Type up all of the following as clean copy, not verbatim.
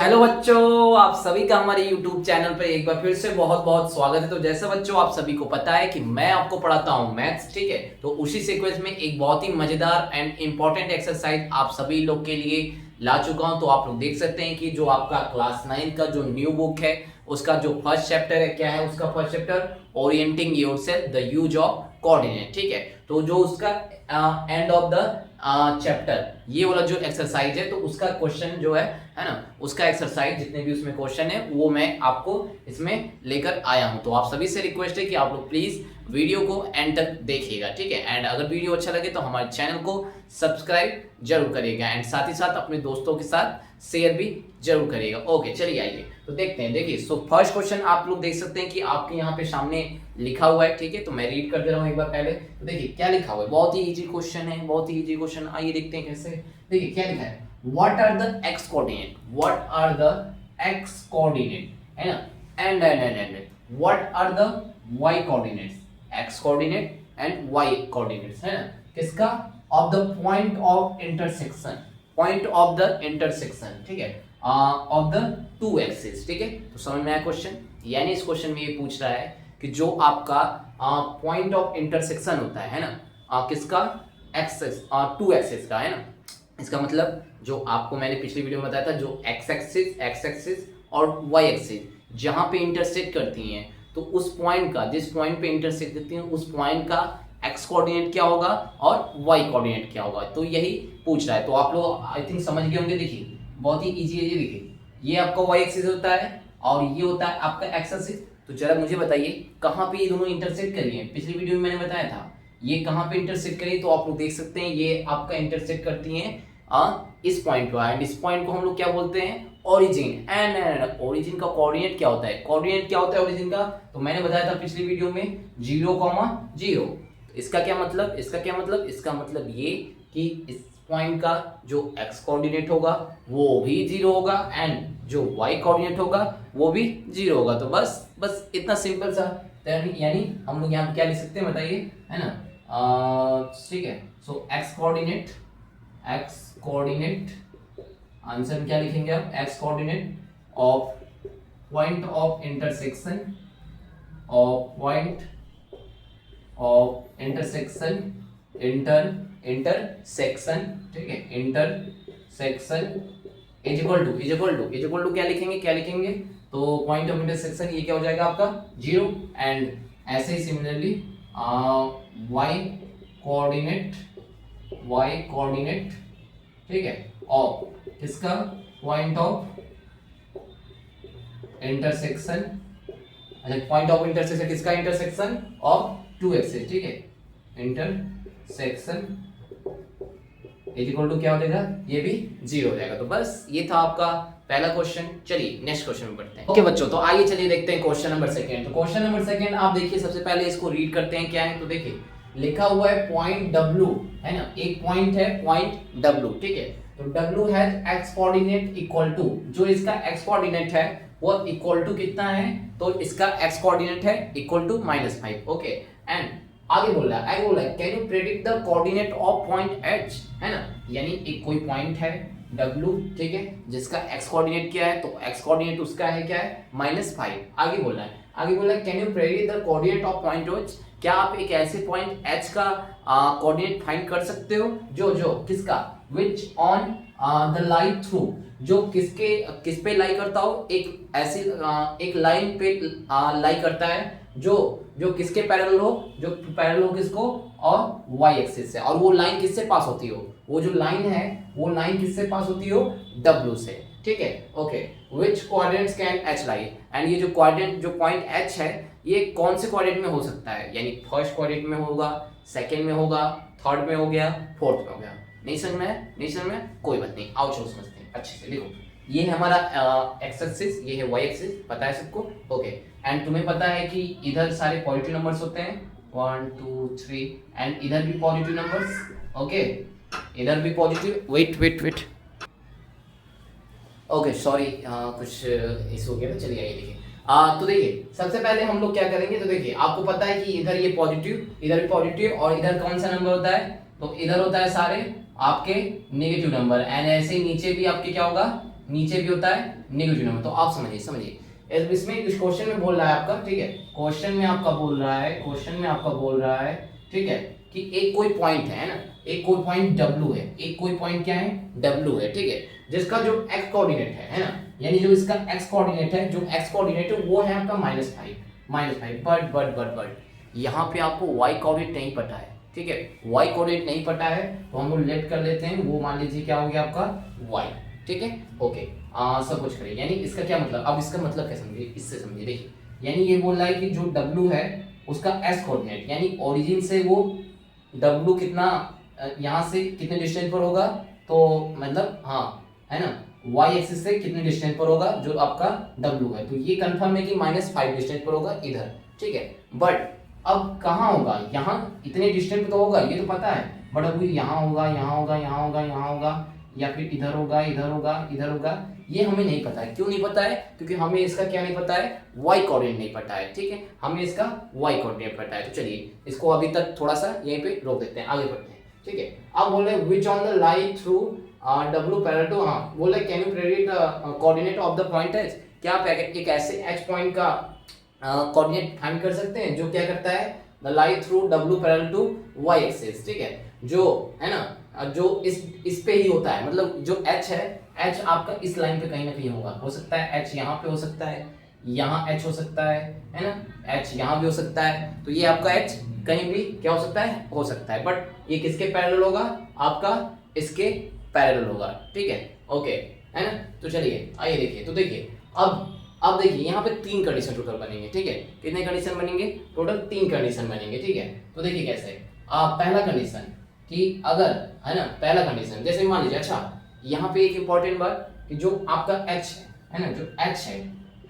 Hello बच्चों, आप सभी का हमारे YouTube चैनल पर एक बार फिर से बहुत बहुत स्वागत है। तो जैसे बच्चों आप सभी को पता है कि मैं आपको पढ़ाता हूँ मैथ्स, ठीक है। तो उसी सीक्वेंस में एक बहुत ही मजेदार एंड इंपॉर्टेंट एक्सरसाइज आप सभी लोग के लिए ला चुका हूँ। तो आप लोग देख सकते हैं कि जो आपका क्लास 9 का जो न्यू बुक है उसका जो फर्स्ट चैप्टर है, क्या है उसका first chapter, orienting yourself the use of coordinate, ठीक है। तो जो उसका एंड ऑफ द चैप्टर ये वाला जो एक्सरसाइज है, तो उसका क्वेश्चन जो है ना, उसका एक्सरसाइज जितने भी उसमें क्वेश्चन है वो मैं आपको इसमें लेकर आया हूं। तो आप सभी से रिक्वेस्ट है कि आप लोग प्लीज वीडियो को एंड तक देखिएगा, ठीक है। एंड अगर वीडियो अच्छा लगे तो हमारे चैनल को सब्सक्राइब जरूर करिएगा एंड साथ ही साथ अपने दोस्तों के साथ शेयर भी जरूर करिएगा। ओके, चलिए आइए तो देखते हैं। देखिए, सो फर्स्ट क्वेश्चन आप लोग देख सकते हैं कि आपके यहाँ पे सामने लिखा हुआ है, ठीक है। तो मैं रीड कर दे रहा हूँ एक बार पहले। तो देखिए क्या लिखा हुआ है, बहुत ही इजी क्वेश्चन है, बहुत ही इजी क्वेश्चन। आइए देखते हैं कैसे। देखिए क्या लिखा है, what are the x coordinate, what are the x coordinate, है ना, and what are the y coordinates, x coordinate and y coordinates, है ना, किसका, of the point of intersection, point of the intersection, ठीक है, of the two axes, ठीक है। तो समझ में आया क्वेश्चन। यानी इस क्वेश्चन में ये पूछ रहा है कि जो आपका पॉइंट ऑफ इंटरसेक्शन होता है ना, किसका, एक्सेस, टू एक्सेस का, है ना। इसका मतलब जो आपको मैंने पिछली वीडियो में बताया था, जो एक्स एक्सिस और वाई एक्सिस जहां पे इंटरसेक्ट करती हैं, तो उस पॉइंट का, जिस पॉइंट पे इंटरसेक्ट करती हैं उस पॉइंट का एक्स कोऑर्डिनेट क्या होगा और वाई कोऑर्डिनेट क्या होगा, तो यही पूछ रहा है। तो आप लोग आई थिंक समझ गए होंगे। देखिए बहुत ही इजी है ये। देखिए ये आपका वाई एक्सिस होता है और ये होता है आपका एक्स एक्सिस। तो जरा मुझे बताइए कहाँ पे ये दोनों इंटरसेक्ट करी है। पिछली वीडियो में मैंने बताया था ये कहाँ पे इंटरसेक्ट करी, तो आप लोग देख सकते हैं ये आपका इंटरसेक्ट करती हैं इस पॉइंट को, एंड इस पॉइंट को हम लोग क्या बोलते हैं, ओरिजिन। एंड ओरिजिन का कोऑर्डिनेट क्या होता है, कोऑर्डिनेट क्या होता है ओरिजिन का, तो मैंने बताया था पिछली वीडियो में 0,0। इसका क्या मतलब, इसका मतलब ये कि इस पॉइंट का जो x कोऑर्डिनेट होगा वो भी 0 होगा एंड जो y कोऑर्डिनेट होगा वो भी 0 होगा। तो बस इतना सिंपल सा। यानी हम लोग यहाँ पे क्या लिख सकते हैं बताइए, है ना, ठीक है। सो x कोऑर्डिनेट आंसर में क्या लिखेंगे आप, x coordinate of point of intersection, intersection, ठीक है, इंटरसेक्शन इज इक्वल टू क्या लिखेंगे, तो पॉइंट ऑफ इंटरसेक्शन ये क्या हो जाएगा आपका 0। एंड ऐसे ही सिमिलरली y कोऑर्डिनेट, ठीक है, ऑफ इसका पॉइंट ऑफ इंटरसेक्शन, अच्छा पॉइंट ऑफ इंटरसेक्शन किसका, इंटरसेक्शन ऑफ टू एक्सिस, ठीक है, इंटरसेक्शन इज इक्वल टू क्या हो जाएगा, ये भी 0 हो जाएगा। तो बस ये था आपका पहला क्वेश्चन। चलिए नेक्स्ट क्वेश्चन में बढ़ते हैं। ओके बच्चों, तो आइए चलिए देखते हैं क्वेश्चन नंबर सेकंड। तो क्वेश्चन नंबर सेकंड आप देखिए, सबसे पहले इसको रीड करते हैं क्या है। तो देखिए लिखा हुआ है पॉइंट W, है ना, एक पॉइंट है पॉइंट W, ठीक है। तो W has x coordinate equal to, जो इसका x कोऑर्डिनेट है वो इक्वल टू कितना है, तो इसका x कोऑर्डिनेट है इक्वल टू -5, ओके। एंड आगे बोल रहा है can you predict the coordinate of point H, है ना, यानी एक कोई पॉइंट है W, ठीक है, जिसका x कोऑर्डिनेट क्या है, तो x कोऑर्डिनेट उसका है क्या है, -5। आगे बोल रहा है can you predict the coordinate of point H, क्या आप एक ऐसे पॉइंट H का कोऑर्डिनेट फाइंड कर सकते हो जो किसका, विच ऑन द लाइन थ्रू, जो किस पे लाई करता हो, एक ऐसी एक लाइन पे लाई करता है जो किसके पैरेलल हो, जो पैरेलल हो किसको, और y एक्सिस से, और वो लाइन किससे पास होती हो, वो जो लाइन है वो लाइन किससे पास होती हो, W से, ठीक है, okay. Which coordinates can H lie, and ये जो कोऑर्डिनेट जो पॉइंट H है ये कौन से कोऑर्डिनेट में हो सकता है, यानी फर्स्ट कोऑर्डिनेट में होगा, सेकंड में होगा, थर्ड में हो गया, फोर्थ में हो गया। नहीं समझ में कोई बात नहीं, आओ चलो समझते हैं अच्छे से। देखो ये है हमारा एक्स एक्सिस, ये है वाई एक्सिस, पता है सबको, ओके। एंड तुम्हें पता है कि इधर सारे पॉजिटिव नंबर्स होते हैं 1 2 3, एंड इधर भी पॉजिटिव नंबर्स, ओके, इधर भी पॉजिटिव, वेट ओके सॉरी, कुछ इशू हो गया था। चलिए आइए देखिए, तो देखिए सबसे पहले हम लोग क्या करेंगे। तो देखिए आपको पता है कि इधर ये पॉजिटिव, इधर भी पॉजिटिव, और इधर कौन सा नंबर होता है, तो इधर होता है सारे आपके नेगेटिव नंबर, एंड ऐसे ही नीचे भी आपके क्या होगा, नीचे भी होता है नेगेटिव नंबर। तो आप समझिए इसमें इस क्वेश्चन में बोल रहा है आपका, ठीक है, क्वेश्चन में आपका बोल रहा है, ठीक है, कि एक कोई पॉइंट है ना, एक कोई पॉइंट W है, एक कोई पॉइंट क्या है W है, ठीक है, जिसका जो x कोऑर्डिनेट है ना, यानी जो इसका x कोऑर्डिनेट है, जो x कोऑर्डिनेट है वो है आपका -5। बट यहाँ पे आपको y कोऑर्डिनेट नहीं पता है, ठीक है, y कोऑर्डिनेट नहीं पता है तो हम लोग लेट कर लेते हैं, वो मान लीजिए क्या हो गया आपका y, ठीक है, ओके। सब कुछ करिए, यानी इसका क्या मतलब, अब इसका मतलब क्या समझिए, इससे समझिए, देखिए, यानी ये बोल रहा है कि जो W है उसका s कोऑर्डिनेट, यानी ओरिजिन से वो W कितना यहाँ से कितने डिस्टेंस पर होगा, तो मतलब हाँ है ना, y एक्सिस से कितने डिस्टेंस पर होगा जो आपका W है, तो ये कंफर्म है कि -5 डिस्टेंस पर होगा इधर, ठीक है। बट अब कहाँ होगा, यहाँ इतने डिस्टेंस पे तो होगा, ये तो पता है, बट अब यहाँ होगा, या फिर इधर होगा, ये हमें नहीं पता है। क्यों नहीं पता है? क्योंकि हमें इसका क्या नहीं पता है, y कोऑर्डिनेट नहीं पता है, ठीक है, हमें इसका y कोऑर्डिनेट पता है। तो चलिए इसको अभी तक थोड़ा सा यहीं पे रोक देते हैं, आगे बढ़ते हैं, ठीक है। अब बोल रहे हैं which on the line through W parallel to, हाँ बोल रहे can you predict coordinate of the point H, क्या आप एक ऐसे एच पॉइंट का कोऑर्डिनेट फाइंड कर सकते हैं जो क्या करता है, the line through W parallel to y axis, ठीक है, जो है ना, जो इस पे ही होता है, मतलब जो h है, h आपका इस लाइन पे कहीं ना कहीं होगा, हो सकता है h यहाँ पे हो सकता है, यहाँ h हो सकता है ना, h यहाँ भी हो सकता है, तो ये आपका h कहीं भी क्या हो सकता है, बट ये किसके पैरेलल होगा, आपका इसके पैरेलल होगा, ठीक है, ओके, है ना। तो चलिए आइए देखिए, तो देखिए अब देखिए यहाँ पे 3 कंडीशन टोटल बनेंगे, ठीक है, कितने कंडीशन बनेंगे, टोटल 3 कंडीशन बनेंगे, ठीक है। तो देखिए कैसे, पहला कंडीशन कि अगर है ना, पहला कंडीशन जैसे मान लीजिए, अच्छा यहाँ पे एक इंपॉर्टेंट बात कि जो आपका h है ना, जो h है,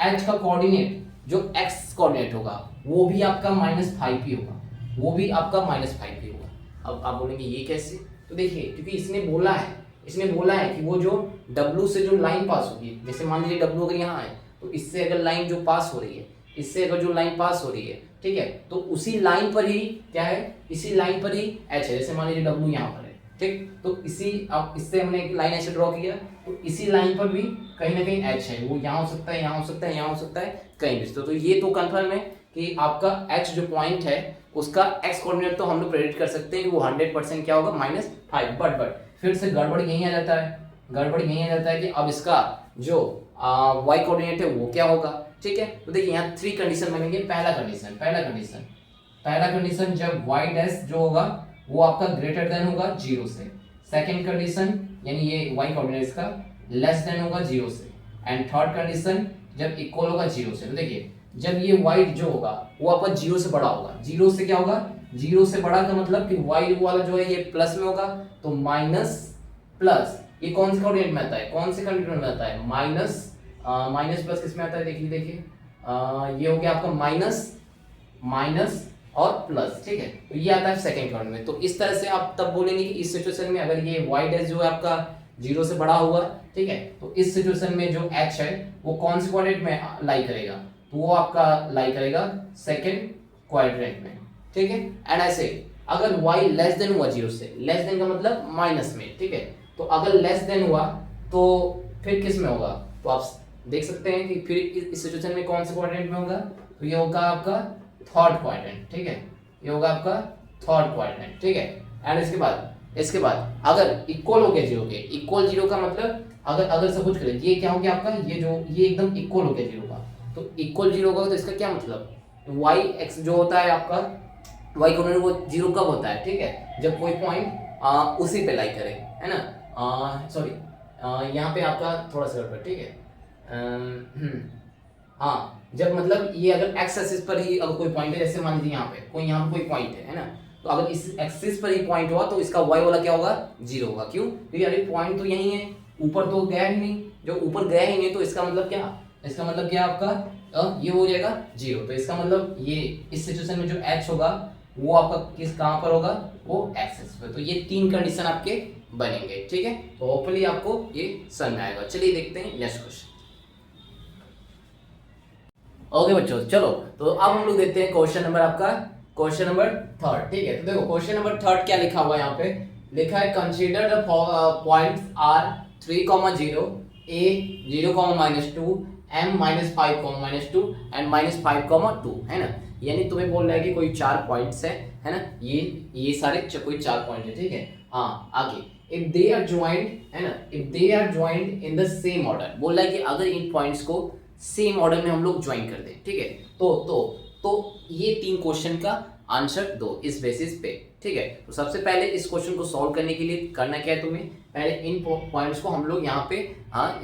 h का कोऑर्डिनेट जो x कोऑर्डिनेट होगा वो भी आपका -5 ही होगा, वो भी आपका -5 ही होगा। अब आप बोलेंगे ये कैसे, तो देखिए क्योंकि इसने बोला है कि वो जो W से जो लाइन पास होगी, जैसे मान लीजिए W अगर यहाँ है तो इससे अगर लाइन जो पास हो रही है, इससे अगर जो लाइन पास हो रही है, ठीक है, तो उसी लाइन पर ही क्या है, इसी लाइन पर ही h है, जैसे मान लीजिए W यहाँ पर है, ठीक, तो इसी अब इससे हमने एक लाइन ऐसे ड्रॉ किया, तो इसी लाइन पर भी कहीं ना कहीं h है, वो यहाँ हो सकता है, यहाँ हो सकता है, यहाँ हो सकता है, कहीं भी। तो ये तो कंफर्म है कि आपका h जो पॉइंट है उसका x कोऑर्डिनेट तो हम लोग प्रेडिक्ट कर सकते हैं कि वो 100% क्या होगा, -5। बट फिर से गड़बड़ यहीं आ जाता है कि अब इसका जो y कोऑर्डिनेट है वो क्या होगा, ठीक है। तो देखिए यहाँ 3 कंडीशन बनेंगे। पहला कंडीशन जब y डैश जो होगा वो आपका ग्रेटर देन होगा 0 से, सेकंड कंडीशन यानी ये y कोऑर्डिनेट इसका लेस देन होगा 0 से, एंड थर्ड कंडीशन जब इक्वल होगा 0 से। तो देखिए जब ये y जो होगा वो आपका 0 से बड़ा होगा, 0 से क्या होगा, 0 से बड़ा का मतलब कि y वाला जो है ये प्लस में होगा, तो माइनस प्लस, ये कौन से कोऑर्डिनेट में आता है, माइनस प्लस किस में आता है, देखिए ये हो गया आपका माइनस और प्लस, ठीक है, तो ये आता है सेकंड कोऑर्डिनेट में। तो इस तरह से आप तब बोलेंगे कि इस सिचुएशन में अगर ये y डैश जो है आपका 0 से बड़ा हुआ, ठीक है, तो इस सिचुएशन में जो h है वो कौन से कोऑर्डिनेट में लाई करेगा, तो वो आपका लाई करेगा सेकंड क्वाड्रेंट में, ठीक है। एंड ऐसे अगर y लेस देन हुआ 0 से, लेस देन का मतलब माइनस में, ठीक है, तो अगर लेस देन हुआ तो फिर किस में होगा, तो आप देख सकते हैं कि फिर इस सिचुएशन में कौन से क्वाड्रेंट में होगा, तो ये होगा आपका थर्ड क्वाड्रेंट, ठीक है, ये होगा आपका थर्ड क्वाड्रेंट, ठीक है। एंड इसके बाद अगर इक्वल हो गया 0 के, इक्वल 0 का मतलब अगर सब कुछ करें, ये क्या हो गया आपका, ये एकदम इक्वल हो गया 0 का, तो इक्वल 0 का तो इसका क्या मतलब, y x जो होता है आपका y कोऑर्डिनेट वो 0 कब होता है, ठीक है, जब कोई पॉइंट उसी पे लाई करे, है ना, सॉरी यहाँ पे आपका थोड़ा सा गड़बड़, ठीक है, हाँ, जब मतलब ये अगर x एक्सिस पर ही अगर कोई पॉइंट है, जैसे मान लीजिए यहाँ पे कोई पॉइंट है ना, तो अगर इस एक्सिस पर ही पॉइंट हुआ तो इसका y वाला क्या होगा, 0 होगा। क्यों, क्योंकि अरे पॉइंट तो यही है, ऊपर तो गया ही नहीं, जो ऊपर गया ही नहीं, तो इसका मतलब क्या आपका ये हो जाएगा 0। तो इसका मतलब ये इस सिचुएशन में जो h होगा वो आपका कहाँ पर होगा, वो एक्सिस पर। तो ये 3 कंडीशन आपके बनेंगे, ठीक है, तो होपफुली आपको ये समझ में आएगा। चलिए देखते हैं नेक्स्ट क्वेश्चन। ओके बच्चों, चलो तो अब हम लोग देखते हैं क्वेश्चन नंबर 3, ठीक है। तो देखो क्वेश्चन नंबर 3 क्या लिखा हुआ है, यहाँ पे लिखा है consider the points R 3, 0 a 0,-2, m -5,-2 and -5,2 है ना। यानी तुम्हें बोल रहा है कि कोई 4 पॉइंट्स है ना, ये सारे कोई 4 पॉइंट है, ठीक है। हाँ आगे, इफ दे आर ज्वाइंट है ना, if they are joint in the same order, बोल रहा है कि अगर इन पॉइंट्स को सेम ऑर्डर में हम लोग ज्वाइन कर दें, ठीक है, तो ये 3 क्वेश्चन का आंसर दो इस बेसिस पे, ठीक है। तो सबसे पहले इस क्वेश्चन को सॉल्व करने के लिए करना क्या है तुम्हें, पहले इन पॉइंट्स को हम लोग यहाँ पे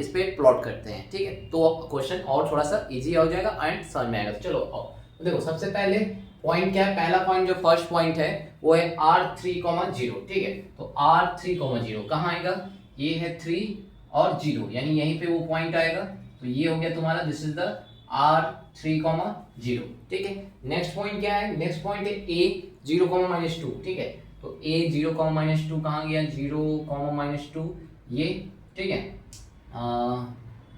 इस पे प्लॉट करते हैं, ठीक है। तो क्वेश्चन और थोड़ा सा इजी हो जाएगा एंड समझ में आएगा। तो चलो आओ, तो देखो सबसे पहले पॉइंट क्या है, पहला पॉइंट जो फर्स्ट पॉइंट है वो है r3,0, ठीक है। तो r3,0 कहाँ आएगा, ये है 3 और 0, यानी यहीं पे वो पॉइंट आएगा। तो ये हो गया तुम्हारा, दिस इज द r3,0, ठीक है। नेक्स्ट पॉइंट क्या है, नेक्स्ट पॉइंट है a 0,-2, ठीक है। तो a 0,-2 कहाँ गया, 0,-2 ये, ठीक है।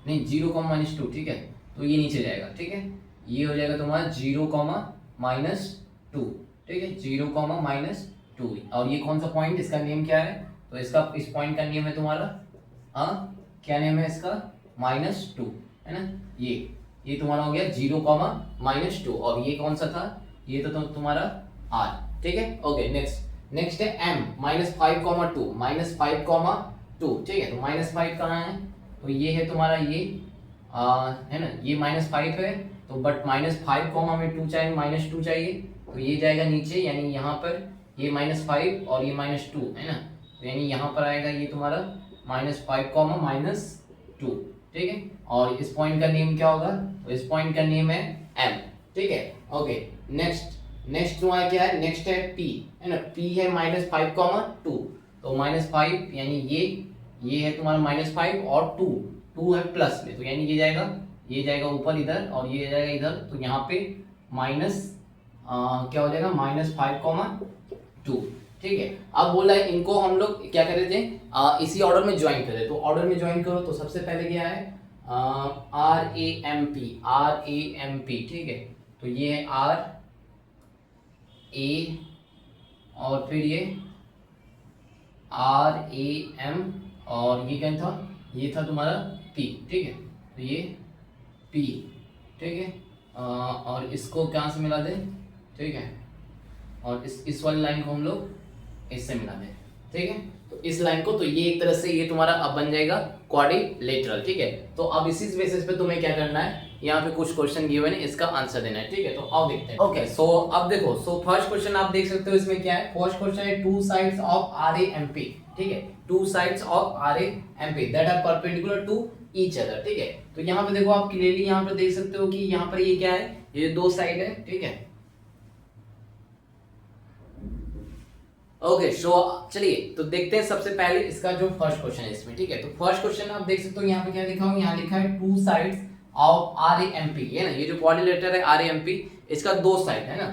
नहीं 0,-2, ठीक है। तो ये नीचे जाएगा, ठीक है। ये हो जाएगा तुम्हारा 0,-2, ठीक है, 0,-2। और ये कौन सा पॉइंट, इसका नेम क्या है, तो इसका इस पॉइंट का नेम है तुम्हारा क्या नेम है इसका, -2 है ना। ये तुम्हारा हो गया 0,-2। और ये कौन सा था, ये तो तुम्हारा r, ठीक है। ओके नेक्स्ट है m -5,2, -5,2, ठीक है। तो -5 कहाँ है, तो ये है तुम्हारा ये है ना, ये -5 है, तो बट -5 में 2 चाहिए, -2 चाहिए, तो ये जाएगा नीचे, यानी यहाँ पर ये -5 और ये -2 है ना। तो यानी यहाँ पर आएगा ये तुम्हारा -5, -2, ठीक है। और इस पॉइंट का नेम क्या होगा, तो इस पॉइंट का नेम है m, ठीक है। ओके नेक्स्ट तुम्हारा क्या है, नेक्स्ट है p है ना, p है -5,2, तो -5 यानी ये है तुम्हारा -5 और 2 है प्लस में, तो यानी ये जाएगा ऊपर इधर और ये जाएगा इधर, तो यहाँ पे माइनस क्या हो जाएगा, -5,2, ठीक है। अब बोला है इनको हम लोग क्या कर रहे थे, इसी ऑर्डर में ज्वाइन करें, तो ऑर्डर में ज्वाइन करो। तो सबसे पहले क्या है, RAMP, ठीक है। तो ये है R A और फिर ये RAM और ये क्या था, ये था तुम्हारा P, ठीक है। तो ये P, ठीक है। और इसको कहाँ से मिला दे, ठीक है। और इस वाली लाइन को हम लोग इससे मिला दें, ठीक है। तो इस लाइन को, तो ये एक तरह से ये तुम्हारा अब बन जाएगा क्वाड्रिलेटरल, ठीक है। तो अब इसी बेसिस पे तुम्हें क्या करना है, यहाँ पे कुछ क्वेश्चन गिवन है, इसका आंसर देना है, ठीक है। तो आओ देखते हैं। ओके सो अब देखो, सो फर्स्ट क्वेश्चन आप देख सकते हो, इसमें क्या है, फर्स्ट क्वेश्चन है 2 साइड्स ऑफ RAMP, ठीक है। 2 sides of RAMP that are perpendicular to each other, ठीक है। तो यहाँ पे देखो आप क्लियरली यहाँ पे देख सकते हो कि यहाँ पर ये क्या है, ये 2 साइड है, ठीक है। ओके सो चलिए तो देखते हैं सबसे पहले इसका जो फर्स्ट क्वेश्चन है इसमें, ठीक है। तो फर्स्ट क्वेश्चन आप देख सकते हो, यहाँ पे क्या लिखा हो, यहाँ लिखा है 2 साइड्स ऑफ RAMP, है ना। ये जो क्वाड्रिलेटरल है RAMP, इसका 2 साइड है ना,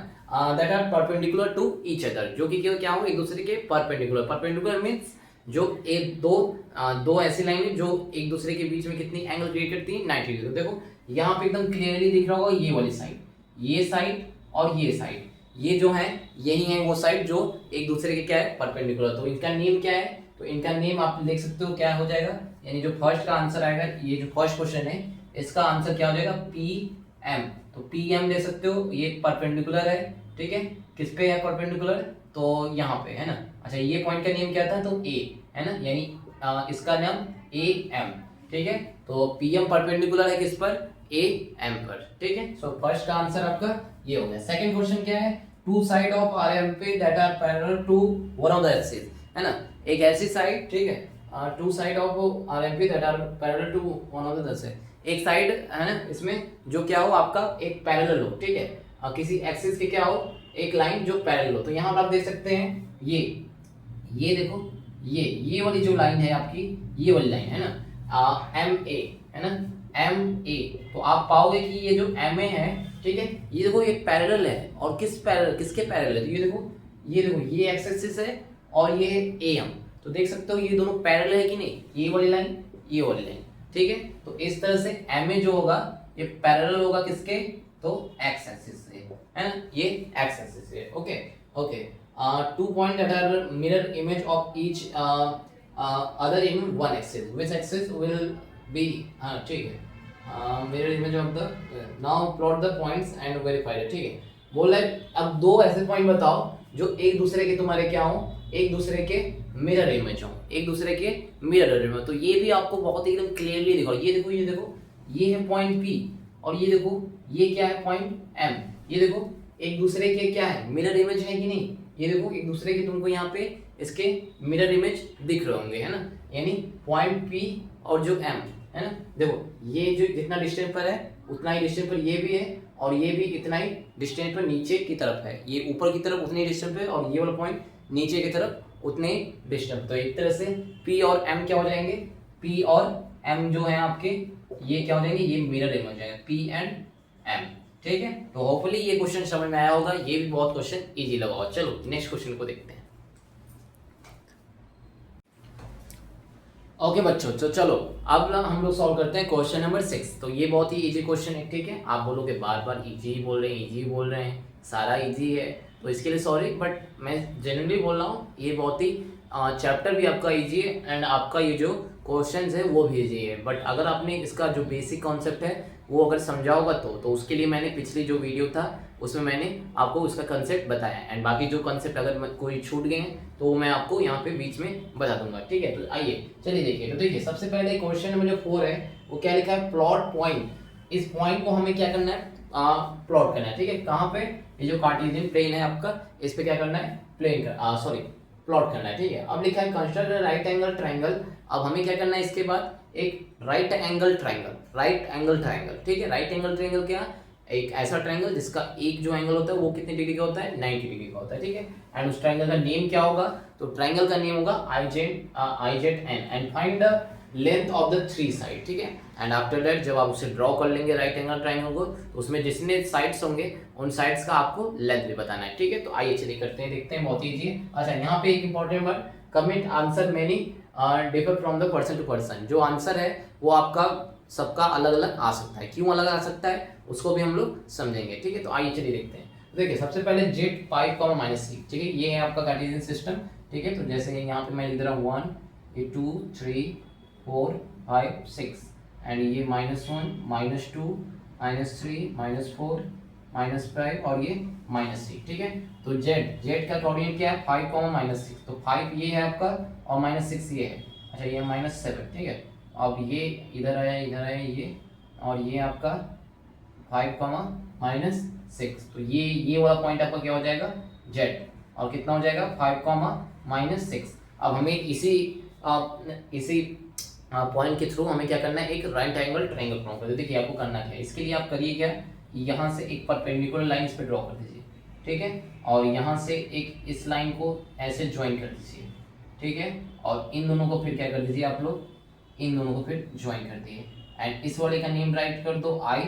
that are perpendicular to each other, जो कि क्या हो, एक दूसरे के परपेंडिकुलर मींस जो एक दो ऐसी लाइन है जो एक दूसरे के बीच में कितनी एंगल क्रिएट करती है, 90 डिग्री। तो देखो यहाँ पे एकदम क्लियरली दिख रहा होगा, ये वाली साइड, ये साइड और ये साइड, ये जो है यही है वो साइड जो एक दूसरे के क्या है, परपेंडिकुलर। तो इनका नेम क्या है, तो इनका नेम आप देख सकते हो क्या हो जाएगा, यानी जो फर्स्ट का आंसर आएगा, ये जो फर्स्ट क्वेश्चन है इसका आंसर क्या हो जाएगा, PM। तो PM दे सकते हो, ये परपेंडिकुलर है, ठीक है। किस पे है परपेंडिकुलर, तो यहाँ पे है ना। अच्छा ये पॉइंट का नेम क्या था, तो A है ना, यानी इसका नाम AM, ठीक है। तो PM परपेंडिकुलर है किस पर, AM पर, ठीक है। सो फर्स्ट का आंसर आपका ये हो गया। सेकंड क्वेश्चन क्या है, 2 side of RAMP that are parallel to one of the axis, है ना। एक ऐसी साइड, ठीक है, 2 side of RAMP that are parallel to one of the axis, एक साइड है ना इसमें जो क्या हो आपका एक पैरेलल हो, ठीक है, किसी एक्सिस के क्या हो, एक लाइन जो पैरेलल हो। तो यहाँ पर आप देख सकते हैं ये देखो, ये वाली जो लाइन है आपकी, ये वाली लाइन है ना, MA है ना, MA। तो आप पाओगे कि ये जो MA है, ठीक है, ये देखो ये पैरेलल है, और किसके पैरेलल है, तो ये देखो ये एक्स एक्सिस है और ये AM। तो देख सकते हो ये दोनों पैरेलल है कि नहीं, ये वाली लाइन, ये वाली लाइन, ठीक है। तो इस तरह से MA जो होगा ये पैरेलल होगा किसके, तो एक्स एक्सिस से, है ना, ये एक्स एक्सिस से। Okay 2 point that are mirror image of each other in one axis, which axis will be, हाँ ठीक है। Mirror image of the, now plot the points and verify it, ठीक है। बोल रहा है अब दो ऐसे पॉइंट बताओ जो एक दूसरे के तुम्हारे क्या हो, एक दूसरे के मिरर इमेज हो, एक दूसरे के मिरर इमेज। तो ये भी आपको बहुत एकदम क्लियरली दिखाओ, ये देखो ये देखो, ये है पॉइंट पी और ये देखो ये क्या है पॉइंट एम। ये देखो एक दूसरे के क्या है, मिरर इमेज है कि नहीं। ये देखो एक दूसरे के तुमको यहाँ पे इसके मिरर इमेज दिख रहे होंगे, है ना। यानी पॉइंट पी और जो एम है ना, देखो ये जो जितना डिस्टेंस पर है उतना ही डिस्टेंस पर ये भी है और ये भी इतना ही डिस्टेंस पर नीचे की तरफ है। ये ऊपर की तरफ उतने ही डिस्टेंस पे और ये वाला पॉइंट नीचे की तरफ उतने ही डिस्टेंस। तो एक तरह से पी और एम क्या हो जाएंगे, पी और एम जो है आपके ये क्या हो जाएंगे, ये मिरर इमेज हो जाएंगे पी एंड एम, ठीक है। तो होपफुली ये क्वेश्चन समझ में आया होगा, ये भी बहुत क्वेश्चन इजी लगा होगा। चलो नेक्स्ट क्वेश्चन को देखते हैं। ओके बच्चों, तो चलो अब ना हम लोग सॉल्व करते हैं क्वेश्चन नंबर 6। तो ये बहुत ही इजी क्वेश्चन है, ठीक है। आप बोलोगे बार बार इजी बोल रहे हैं, इजी बोल रहे हैं, सारा इजी है, तो इसके लिए सॉरी, बट मैं जनरली बोल रहा हूँ ये बहुत ही चैप्टर भी आपका इजी है एंड आपका ये जो क्वेश्चन है वो भी इजी है। बट अगर आपने इसका जो बेसिक कॉन्सेप्ट है वो अगर समझा होगा तो उसके लिए मैंने पिछली जो वीडियो था उसमें मैंने आपको उसका कंसेप्ट बताया एंड बाकी जो कंसेप्ट अगर कोई छूट गए हैं तो मैं आपको यहाँ पे बीच में बता दूंगा, ठीक है। तो आइए चलिए देखिए। तो देखिए सबसे पहले क्वेश्चन नंबर जो 4 है वो क्या लिखा है, प्लॉट पॉइंट। इस पॉइंट को हमें क्या करना है, प्लॉट करना है, ठीक है। कहाँ पे, ये जो कार्टेशियन प्लेन है आपका इस पे क्या करना है, प्लॉट करना है, ठीक है। अब लिखा है कंस्ट्रक्ट राइट एंगल ट्राइंगल। अब हमें क्या करना है इसके बाद एक राइट एंगल ट्राइंगल, ठीक है। राइट एंगल ट्राइंगल क्या, एक ऐसा ट्राइंगल जिसका एक जो एंगल होता है वो कितने डिग्री का होता है, 90 डिग्री का होता है, ठीक है। एंड उस ट्राइंगल का नेम क्या होगा, तो ट्राइंगल का नेम होगा I Z N and find the length of the 3 side, ठीक है। एंड आफ्टर दैट जब आप उसे ड्रॉ कर लेंगे राइट एंगल ट्राइंगल को, तो उसमें जितने साइड्स होंगे उन साइड्स का आपको लेंथ भी बताना है, ठीक है। तो आइए चलिए करते हैं, देखते हैं, बहुत ईजी है। अच्छा यहाँ पे एक important word, commit answer many differ from the person to person. जो आंसर है वो आपका सबका अलग अलग आ सकता है, क्यों अलग आ सकता है उसको भी हम लोग समझेंगे, ठीक है। तो आइए चलिए देखते हैं। देखिए सबसे पहले जेड 5,-6, ठीक है। ये है आपका कार्टेशियन सिस्टम, ठीक है। तो जैसे यहाँ पे मैं लिख रहा हूँ 1, ये 2, 3, 4, 5, 6 एंड ये -1, -2, -3, -4, -5 और ये -6, ठीक है। तो जेड का कोऑर्डिनेट क्या है, 5,-6। तो 5 ये है आपका और -6 ये है, अच्छा ये -7, ठीक है। अब ये इधर आया ये, और ये आपका 5,-6। तो ये वाला पॉइंट आपका क्या हो जाएगा, जेड, और कितना हो जाएगा 5,-6। अब हमें इसी पॉइंट के थ्रू हमें क्या करना है, एक राइट एंगल ट्रायंगल फॉर्म कर दो। देखिए आपको करना क्या है, इसके लिए आप करिए क्या, यहाँ से एक परपेंडिकुलर लाइन इस पे ड्रॉ कर दीजिए, ठीक है। और यहाँ से एक इस लाइन को ऐसे ज्वाइन कर दीजिए, ठीक है। और इन दोनों को फिर क्या कर दीजिए आप लोग, इन दोनों को फिर ज्वाइन कर दिए एंड इस वाले का नेम राइट कर दो आई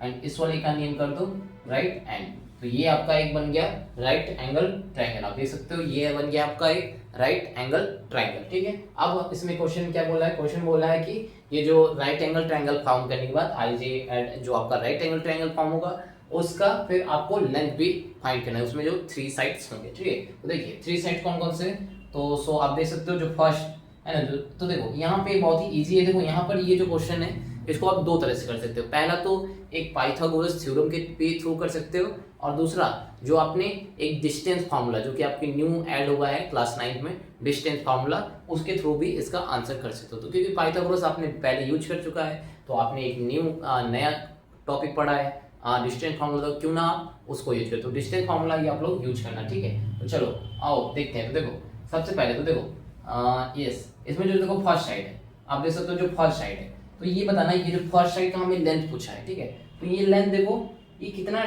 एंड इस वाले का नेम कर दो राइट एंड। तो ये आपका एक बन गया राइट एंगल ट्रायंगल, आप देख सकते हो ये बन गया आपका एक राइट एंगल ट्रायंगल, ठीक है। अब इसमें क्वेश्चन क्या बोला है, क्वेश्चन बोला है कि ये जो राइट एंगल ट्रायंगल फॉर्म करने के बाद आई जे जो आपका राइट एंगल ट्रायंगल फॉर्म होगा उसका फिर आपको लेंथ भी फाइंड करना है, उसमें जो 3 साइड्स होंगे, ठीक है। तो देखिए 3 साइड कौन कौन से, तो सो आप देख सकते हो जो फर्स्ट है ना, तो देखो यहाँ पे बहुत ही इजी है। देखो यहाँ पर ये जो क्वेश्चन है इसको आप दो तरह से कर सकते हो। पहला तो एक पाइथागोरस थ्योरम के थ्रू कर सकते हो, और दूसरा जो आपने एक डिस्टेंस फार्मूला जो कि आपके न्यू ऐड हुआ है क्लास 9 में, डिस्टेंस फार्मूला, उसके थ्रू भी इसका आंसर कर सकते हो। तो क्योंकि पाइथागोरस आपने पहले यूज कर चुका है तो आपने एक नया टॉपिक पढ़ा है डिस्टेंस फार्मूला, तो क्यों ना आप उसको यूज करें। तो डिस्टेंस फार्मूला ही आप लोग यूज करना, ठीक है। तो चलो आओ देखते हैं। तो देखो सबसे पहले तो देखो यस, इसमें जो देखो फर्स्ट साइड है, आप देख सकते हो जो फर्स्ट साइड है, तो ये बताना ये जो फर्स्ट साइड का हमें लेंथ पूछा है, ठीक है। तो ये लेंथ देखो ये कितना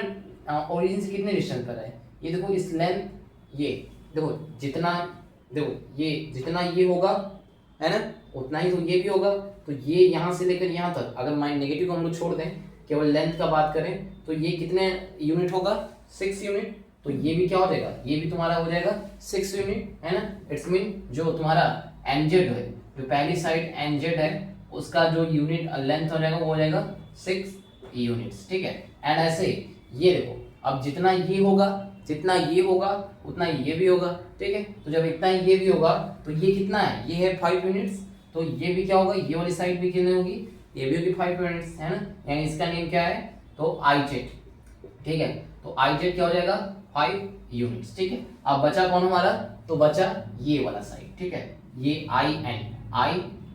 ओरिजिन से कितने डिस्टेंस पर है, ये देखो इस लेंथ ये देखो जितना ये होगा है ना उतना ही तो ये भी होगा। तो ये यहाँ से लेकर यहाँ तक अगर माइनस नेगेटिव को हम लोग छोड़ दें, केवल लेंथ का बात करें तो ये कितने यूनिट होगा, 6 यूनिट। तो ये भी क्या हो जाएगा, ये भी तुम्हारा हो जाएगा 6 यूनिट, है ना। इट्स मीन जो तुम्हारा एनजेड है, जो पहली साइड एनजेड है उसका जो यूनिट लेंथ हो जाएगा वो हो जाएगा 6 यूनिट्स, ठीक है। एंड ऐसे ये देखो अब जितना ये होगा उतना ये भी होगा, ठीक है। तो जब इतना ये भी होगा तो ये कितना है, ये है 5 यूनिट्स। तो ये भी क्या होगा, ये वाली साइड भी कितनी होगी, ये भी होगी 5 यूनिट्स, है ना, यानी इसका नेम क्या है, तो आई जेड, ठीक है। तो आई जेड क्या हो जाएगा, 5 यूनिट्स, ठीक है। अब बचा कौन हमारा, तो बचा ये वाला साइड, ठीक है, ये आई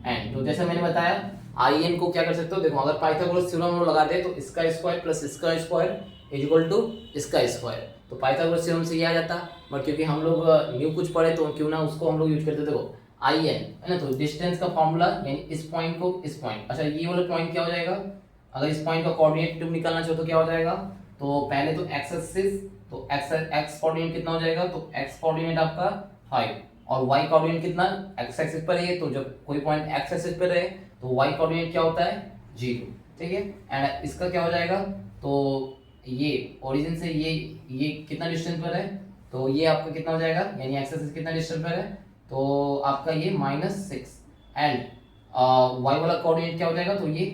एन। तो जैसे मैंने बताया आई एन को क्या कर सकते हो, देखो अगर पाइथागोरस थ्योरम हम लगा दे तो इसका स्क्वायर प्लस इसका स्क्वायर इज इक्वल टू इसका स्क्वायर, तो पाइथागोरस थ्योरम से ये आ जाता, बट क्योंकि हम लोग न्यू कुछ पढ़े तो क्यों ना उसको हम लोग यूज करते। देखो आई एन है ना, तो डिस्टेंस का फॉर्मूला यानी इस पॉइंट को इस पॉइंट, अच्छा ये वाला पॉइंट क्या हो जाएगा, अगर इस पॉइंट का कोऑर्डिनेट तुम निकालना चाहो तो क्या हो जाएगा, तो पहले तो एक्स एक्सिस, तो एक्स कोऑर्डिनेट कितना हो जाएगा, तो एक्स कोऑर्डिनेट आपका 5 और वाई कोऑर्डिनेट कितना, एक्स एक्सिस पर है, तो जब कोई पॉइंट एक्स एक्सिस पर रहे तो वाई कोऑर्डिनेट क्या होता है 0, ठीक है। एंड इसका क्या हो जाएगा, तो ये ओरिजिन से ये कितना डिस्टेंस पर है, तो ये आपका कितना हो जाएगा, यानी एक्स एक्सिस कितना डिस्टेंस पर है, तो आपका ये -6 एंड वाई वाला कोऑर्डिनेट क्या हो जाएगा, तो ये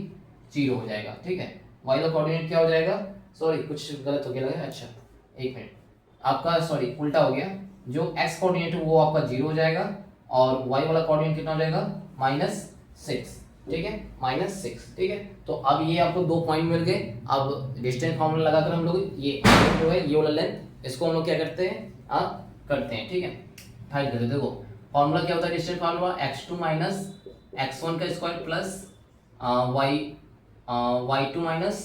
0 हो जाएगा, ठीक है। वाई वाला कोऑर्डिनेट क्या हो जाएगा, सॉरी कुछ गलत हो गया लगा, अच्छा एक मिनट, आपका सॉरी उल्टा हो गया, जो एक्स कोऑर्डिनेट है वो आपका 0 हो जाएगा और वाई वाला कोऑर्डिनेट कितना हो जाएगा -6, ठीक है, -6, ठीक है। तो अब ये आपको 2 पॉइंट मिल गए। अब डिस्टेंस फार्मूला लगाकर हम लोग ये जो है ये वाला लेंथ इसको हम लोग क्या करते हैं, करते हैं, ठीक है, फाइंड करते हैं। देखो फार्मूला क्या होता है distance formula, x2 minus x1 का square plus y2 minus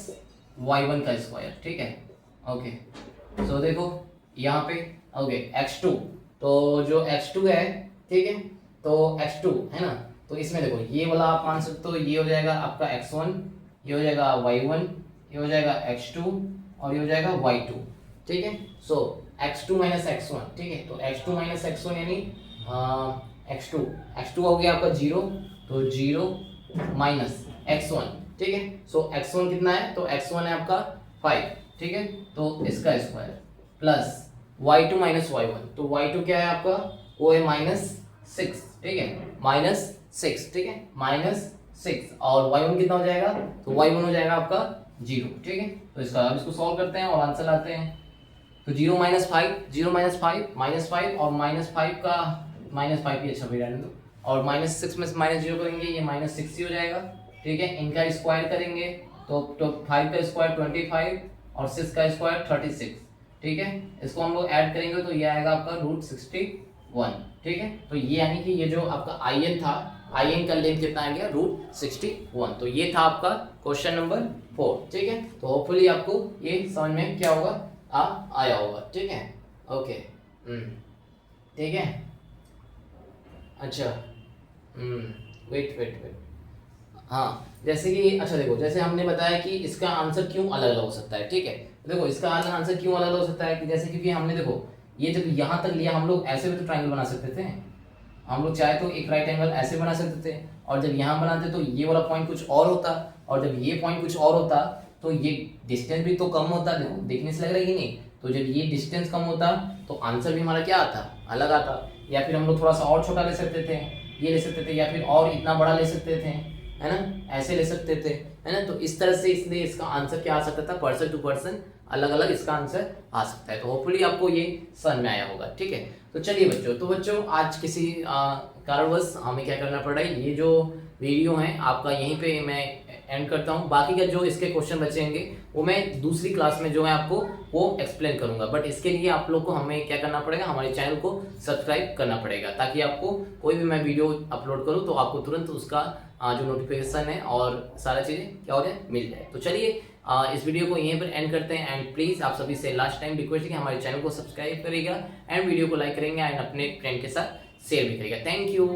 y1 का स्क्वायर, ठीक है, ओके। सो देखो यहाँ पे ओके x2, तो जो x2 है, ठीक है, तो x2 है ना, तो इसमें देखो ये वाला आप मान सकते हो, ये हो जाएगा आपका x1, ये हो जाएगा y1, ये हो जाएगा x2 और ये हो जाएगा y2, ठीक है। सो x2 माइनस x1, ठीक है, तो x2 माइनस x1 यानी x2 हो गया आपका 0, तो 0 माइनस x1, ठीक है। सो x1 कितना है, तो x1 है आपका 5, ठीक है, तो इसका square plus y2 minus y1, तो y2 क्या है आपका, वो है -6, ठीक है, -6, ठीक है, -6 और y1 कितना हो जाएगा, तो y1 हो जाएगा आपका 0, ठीक है। तो इसका अब इसको सॉल्व करते हैं और आंसर लाते हैं। तो 0 माइनस 5 -5 और -5 का -5 ही अच्छा भी रहने दो, और -6 में से -0 करेंगे, ये -6 ही हो जाएगा, ठीक है। इनका स्क्वायर करेंगे तो 5 का स्क्वायर 25 और 6 का स्क्वायर 36, ठीक है। इसको हम लोग ऐड करेंगे तो ये आएगा आपका √61, ठीक है। तो ये यानी कि ये जो आपका आई एन था, आई एन का लेंथ कितना आ गया, √61। तो ये था आपका क्वेश्चन नंबर 4, ठीक है। तो होपफुली आपको ये समझ में क्या होगा, आया होगा, ठीक है, ओके, ठीक है, अच्छा, वेट, हाँ, जैसे कि अच्छा देखो, जैसे हमने बताया कि इसका आंसर क्यों अलग अलग हो सकता है, ठीक है। देखो इसका आंसर क्यों अलग अलग हो सकता है कि जैसे क्योंकि हमने देखो ये जब यहाँ तक लिया, हम लोग ऐसे भी तो ट्राइंगल बना सकते थे, हम लोग चाहे तो एक राइट एंगल ऐसे बना सकते थे, और जब यहाँ बनाते तो ये वाला पॉइंट कुछ और होता, और जब ये पॉइंट कुछ और होता तो ये डिस्टेंस भी तो कम होता, देखो देखने से लग रहा है कि नहीं, तो जब ये डिस्टेंस कम होता तो आंसर भी हमारा क्या आता, अलग आता। या फिर हम लोग थोड़ा सा और छोटा ले सकते थे, ये ले सकते थे, या फिर और इतना बड़ा ले सकते थे, है ना, ऐसे ले सकते थे, है ना। तो इस तरह से इसलिए इसका आंसर क्या आ सकता था, पर्सन टू पर्सन अलग अलग इसका आंसर आ सकता है। तो होपफुली आपको ये समझ में आया होगा, ठीक है। तो चलिए बच्चों, आज किसी कारणवश हमें क्या करना पड़ रहा है, ये जो वीडियो है आपका यहीं पे मैं एंड करता हूँ। बाकी का जो इसके क्वेश्चन बचेंगे वो मैं दूसरी क्लास में जो है आपको वो एक्सप्लेन करूंगा, बट इसके लिए आप लोग को हमें क्या करना पड़ेगा, हमारे चैनल को सब्सक्राइब करना पड़ेगा, ताकि आपको कोई भी मैं वीडियो अपलोड करूँ तो आपको तुरंत उसका जो नोटिफिकेशन है और सारा चीज़ें क्या हो जाए, मिल जाए। तो चलिए इस वीडियो को यहीं पर एंड करते हैं, एंड प्लीज़ आप सभी से लास्ट टाइम रिक्वेस्ट है कि हमारे चैनल को सब्सक्राइब करेगा एंड वीडियो को लाइक करेंगे एंड अपने फ्रेंड के साथ शेयर भी करेगा। Thank you.